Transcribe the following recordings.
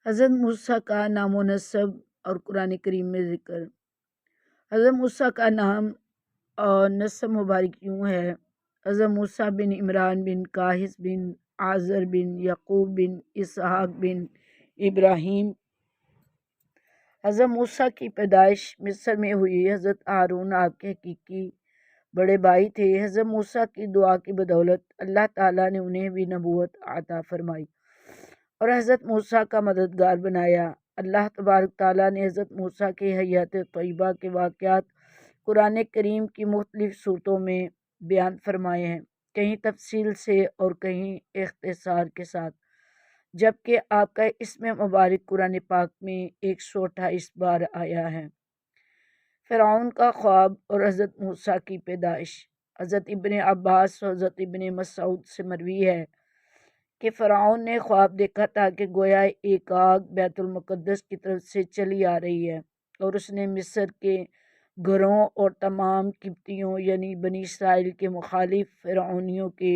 حضرت موسیٰ کا نام و نسب اور قرآن کریم میں ذکر۔ حضرت موسیٰ کا نام اور نسب مبارک یوں ہے: حضرت موسیٰ بن عمران بن کاہس بن عازر بن یعقوب بن اسحاق بن ابراہیم۔ حضرت موسیٰ کی پیدائش مصر میں ہوئی۔ حضرت ہارون آپ کے حقیقی بڑے بھائی تھے۔ حضرت موسیٰ کی دعا کی بدولت اللہ تعالیٰ نے انہیں بھی نبوت عطا فرمائی اور حضرت موسیٰ کا مددگار بنایا۔ اللہ تبارک تعالیٰ نے حضرت موسیٰ کی حیات طیبہ کے واقعات قرآن کریم کی مختلف صورتوں میں بیان فرمائے ہیں، کہیں تفصیل سے اور کہیں اختصار کے ساتھ، جبکہ آپ کا اسم مبارک قرآن پاک میں 128 بار آیا ہے۔ فرعون کا خواب اور حضرت موسیٰ کی پیدائش۔ حضرت ابن عباس اور حضرت ابن مسعود سے مروی ہے کہ فرعون نے خواب دیکھا تھا کہ گویا ایک آگ بیت المقدس کی طرف سے چلی آ رہی ہے، اور اس نے مصر کے گھروں اور تمام قبطیوں یعنی بنی اسرائیل کے مخالف فرعونیوں کے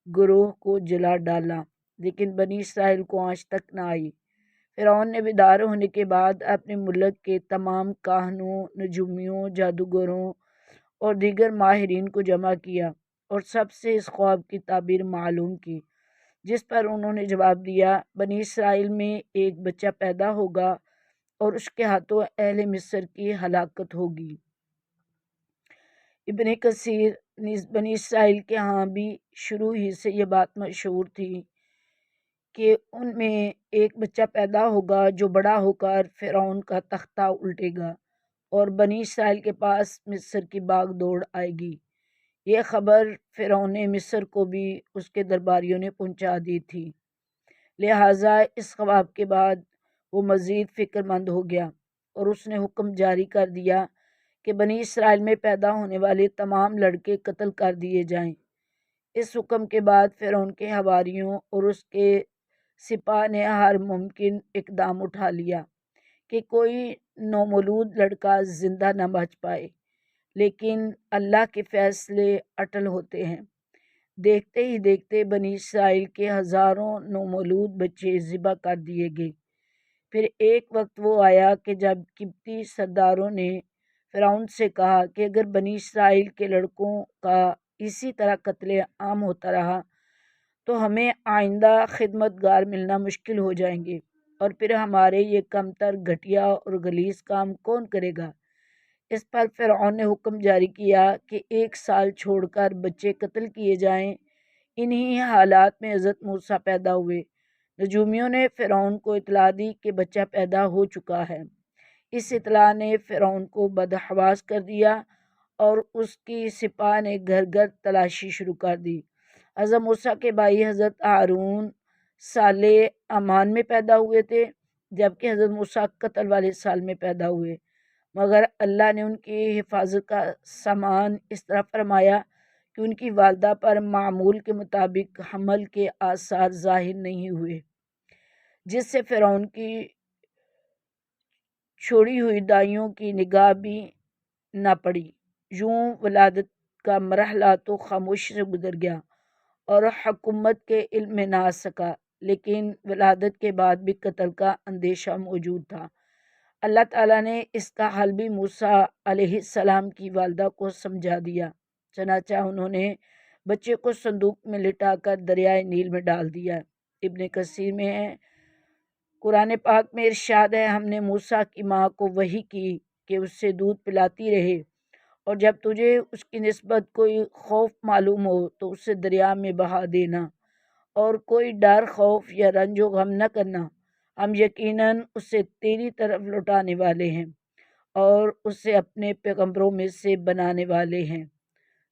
گروہ کو جلا ڈالا، لیکن بنی اسرائیل کو آنچ تک نہ آئی۔ فرعون نے بیدار ہونے کے بعد اپنے ملک کے تمام کاہنوں، نجومیوں، جادوگروں اور دیگر ماہرین کو جمع کیا اور سب سے اس خواب کی تعبیر معلوم کی، جس پر انہوں نے جواب دیا: بنی اسرائیل میں ایک بچہ پیدا ہوگا اور اس کے ہاتھوں اہل مصر کی ہلاکت ہوگی۔ ابن کثیر: نیز بنی اسرائیل کے ہاں بھی شروع ہی سے یہ بات مشہور تھی کہ ان میں ایک بچہ پیدا ہوگا جو بڑا ہو کر فرعون کا تختہ الٹے گا اور بنی اسرائیل کے پاس مصر کی باغ دوڑ آئے گی۔ یہ خبر فرعون مصر کو بھی اس کے درباریوں نے پہنچا دی تھی، لہٰذا اس خواب کے بعد وہ مزید فکر مند ہو گیا اور اس نے حکم جاری کر دیا کہ بنی اسرائیل میں پیدا ہونے والے تمام لڑکے قتل کر دیے جائیں۔ اس حکم کے بعد فرعون کے حواریوں اور اس کے سپاہ نے ہر ممکن اقدام اٹھا لیا کہ کوئی نومولود لڑکا زندہ نہ بچ پائے، لیکن اللہ کے فیصلے اٹل ہوتے ہیں۔ دیکھتے ہی دیکھتے بنی اسرائیل کے ہزاروں نومولود بچے ذبح کر دیے گئے۔ پھر ایک وقت وہ آیا کہ جب قبطی سرداروں نے فرعون سے کہا کہ اگر بنی اسرائیل کے لڑکوں کا اسی طرح قتل عام ہوتا رہا تو ہمیں آئندہ خدمت گار ملنا مشکل ہو جائیں گے، اور پھر ہمارے یہ کمتر، گھٹیا اور غلیظ کام کون کرے گا؟ اس پر فرعون نے حکم جاری کیا کہ 1 سال چھوڑ کر بچے قتل کیے جائیں۔ انہی حالات میں حضرت موسیٰ پیدا ہوئے۔ نجومیوں نے فرعون کو اطلاع دی کہ بچہ پیدا ہو چکا ہے۔ اس اطلاع نے فرعون کو بدحواس کر دیا اور اس کی سپاہ نے گھر گھر تلاشی شروع کر دی۔ حضرت موسیٰ کے بھائی حضرت ہارون سال امان میں پیدا ہوئے تھے، جبکہ حضرت موسیٰ قتل والے سال میں پیدا ہوئے، مگر اللہ نے ان کی حفاظت کا سامان اس طرح فرمایا کہ ان کی والدہ پر معمول کے مطابق حمل کے آثار ظاہر نہیں ہوئے، جس سے فرعون کی چھوڑی ہوئی دائیوں کی نگاہ بھی نہ پڑی۔ یوں ولادت کا مرحلہ تو خاموشی سے گزر گیا اور حکومت کے علم میں نہ آ سکا، لیکن ولادت کے بعد بھی قتل کا اندیشہ موجود تھا۔ اللہ تعالیٰ نے اس کا حل بھی موسیٰ علیہ السلام کی والدہ کو سمجھا دیا، چنانچہ انہوں نے بچے کو صندوق میں لٹا کر دریائے نیل میں ڈال دیا۔ ابن کثیر میں ہے، قرآن پاک میں ارشاد ہے: ہم نے موسیٰ کی ماں کو وحی کی کہ اس سے دودھ پلاتی رہے، اور جب تجھے اس کی نسبت کوئی خوف معلوم ہو تو اسے دریا میں بہا دینا، اور کوئی ڈر، خوف یا رنج و غم نہ کرنا، ہم یقیناً اسے تیری طرف لوٹانے والے ہیں اور اسے اپنے پیغمبروں میں سے بنانے والے ہیں۔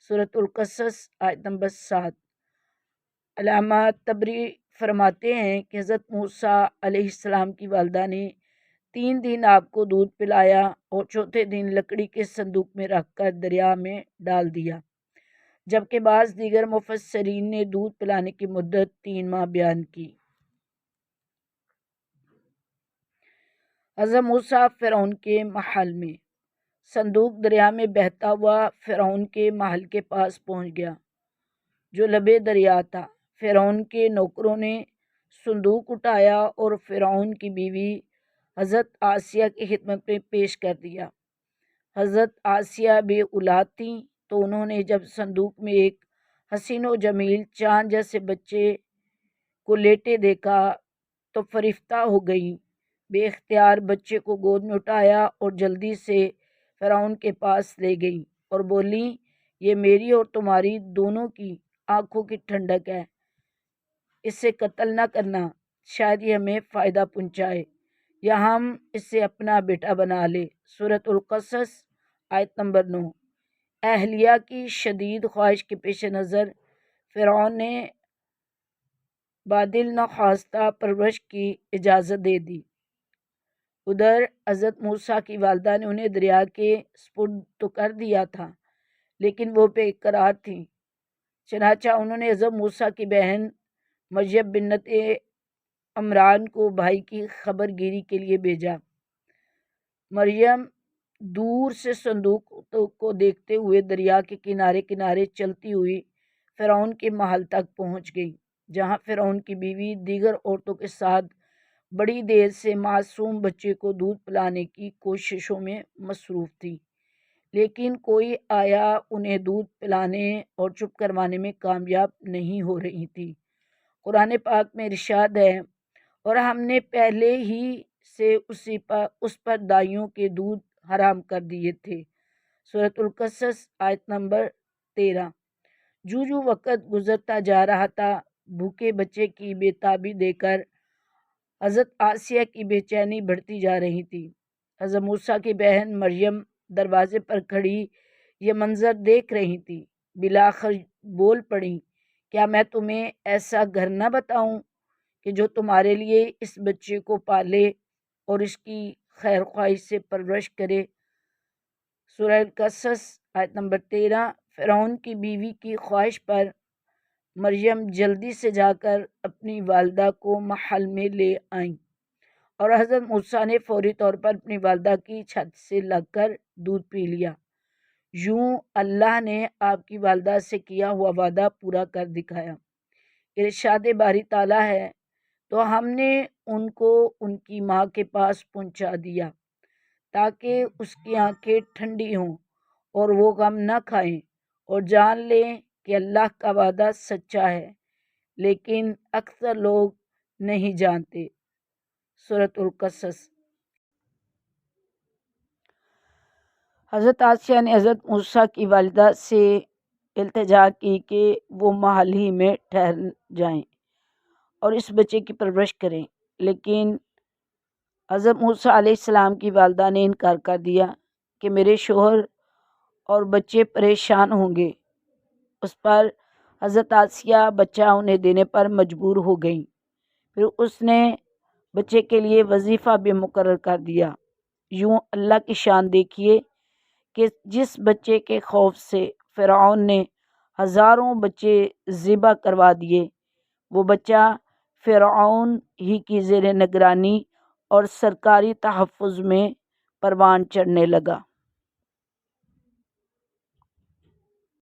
سورۃ القصص آیت نمبر 7۔ علامہ طبری فرماتے ہیں کہ حضرت موسیٰ علیہ السلام کی والدہ نے 3 دن آپ کو دودھ پلایا اور چوتھے دن لکڑی کے صندوق میں رکھ کر دریا میں ڈال دیا، جبکہ بعض دیگر مفسرین نے دودھ پلانے کی مدت 3 ماہ بیان کی۔ حضرت موسیٰ فرعون کے محل میں۔ صندوق دریا میں بہتا ہوا فرعون کے محل کے پاس پہنچ گیا، جو لبے دریا تھا۔ فرعون کے نوکروں نے صندوق اٹھایا اور فرعون کی بیوی حضرت آسیہ کی خدمت میں پیش کر دیا۔ حضرت آسیہ بے اولاد تھیں، تو انہوں نے جب صندوق میں ایک حسین و جمیل چاند جیسے بچے کو لیٹے دیکھا تو فریفتہ ہو گئیں۔ بے اختیار بچے کو گود میں اٹھایا اور جلدی سے فرعون کے پاس لے گئیں اور بولیں، یہ میری اور تمہاری دونوں کی آنکھوں کی ٹھنڈک ہے، اسے قتل نہ کرنا، شاید یہ ہمیں فائدہ پہنچائے یا ہم اسے اپنا بیٹا بنا لے۔ سورۃ القصص آیت نمبر 9۔ اہلیہ کی شدید خواہش کے پیش نظر فرعون نے بادل نخواستہ پرورش کی اجازت دے دی۔ ادھر حضرت موسیٰ کی والدہ نے انہیں دریا کے سپرد تو کر دیا تھا، لیکن وہ بے قرار تھیں۔ چنانچہ انہوں نے حضرت موسیٰ کی بہن مریم بنت عمران کو بھائی کی خبر گیری کے لیے بھیجا۔ مریم دور سے صندوق کو دیکھتے ہوئے دریا کے کنارے کنارے چلتی ہوئی فرعون کے محل تک پہنچ گئی، جہاں فرعون کی بیوی دیگر عورتوں کے ساتھ بڑی دیر سے معصوم بچے کو دودھ پلانے کی کوششوں میں مصروف تھی، لیکن کوئی آیا انہیں دودھ پلانے اور چپ کروانے میں کامیاب نہیں ہو رہی تھی۔ قرآن پاک میں ارشاد ہے، اور ہم نے پہلے ہی سے اس پر دائیوں کے دودھ حرام کر دیے تھے۔ سورۃ القصص آیت نمبر 13۔ جو وقت گزرتا جا رہا تھا، بھوکے بچے کی بے تابی دیکھ کر حضرت آسیہ کی بے چینی بڑھتی جا رہی تھی۔ حضرت موسیٰ کی بہن مریم دروازے پر کھڑی یہ منظر دیکھ رہی تھی۔ بالآخر بول پڑی، کیا میں تمہیں ایسا گھر نہ بتاؤں کہ جو تمہارے لیے اس بچے کو پالے اور اس کی خیر خواہی سے پرورش کرے۔ سورہ القصص آیت نمبر 13۔ فرعون کی بیوی کی خواہش پر مریم جلدی سے جا کر اپنی والدہ کو محل میں لے آئیں اور حضرت موسیٰ نے فوری طور پر اپنی والدہ کی چھت سے لگ کر دودھ پی لیا۔ یوں اللہ نے آپ کی والدہ سے کیا ہوا وعدہ پورا کر دکھایا۔ ارشاد باری تعالیٰ ہے، تو ہم نے ان کو ان کی ماں کے پاس پہنچا دیا تاکہ اس کی آنکھیں ٹھنڈی ہوں اور وہ غم نہ کھائیں اور جان لیں کہ اللہ کا وعدہ سچا ہے، لیکن اکثر لوگ نہیں جانتے۔ سورۃ القصص۔ حضرت آسیہ نے حضرت موسیٰ کی والدہ سے التجا کی کہ وہ محل ہی میں ٹھہر جائیں اور اس بچے کی پرورش کریں، لیکن حضرت موسیٰ علیہ السلام کی والدہ نے انکار کر دیا کہ میرے شوہر اور بچے پریشان ہوں گے۔ اس پر حضرت آسیہ بچہ انہیں دینے پر مجبور ہو گئیں۔ پھر اس نے بچے کے لیے وظیفہ بھی مقرر کر دیا۔ یوں اللہ کی شان دیکھیے کہ جس بچے کے خوف سے فرعون نے ہزاروں بچے ذبح کروا دیے، وہ بچہ فرعون ہی کی زیر نگرانی اور سرکاری تحفظ میں پروان چڑھنے لگا۔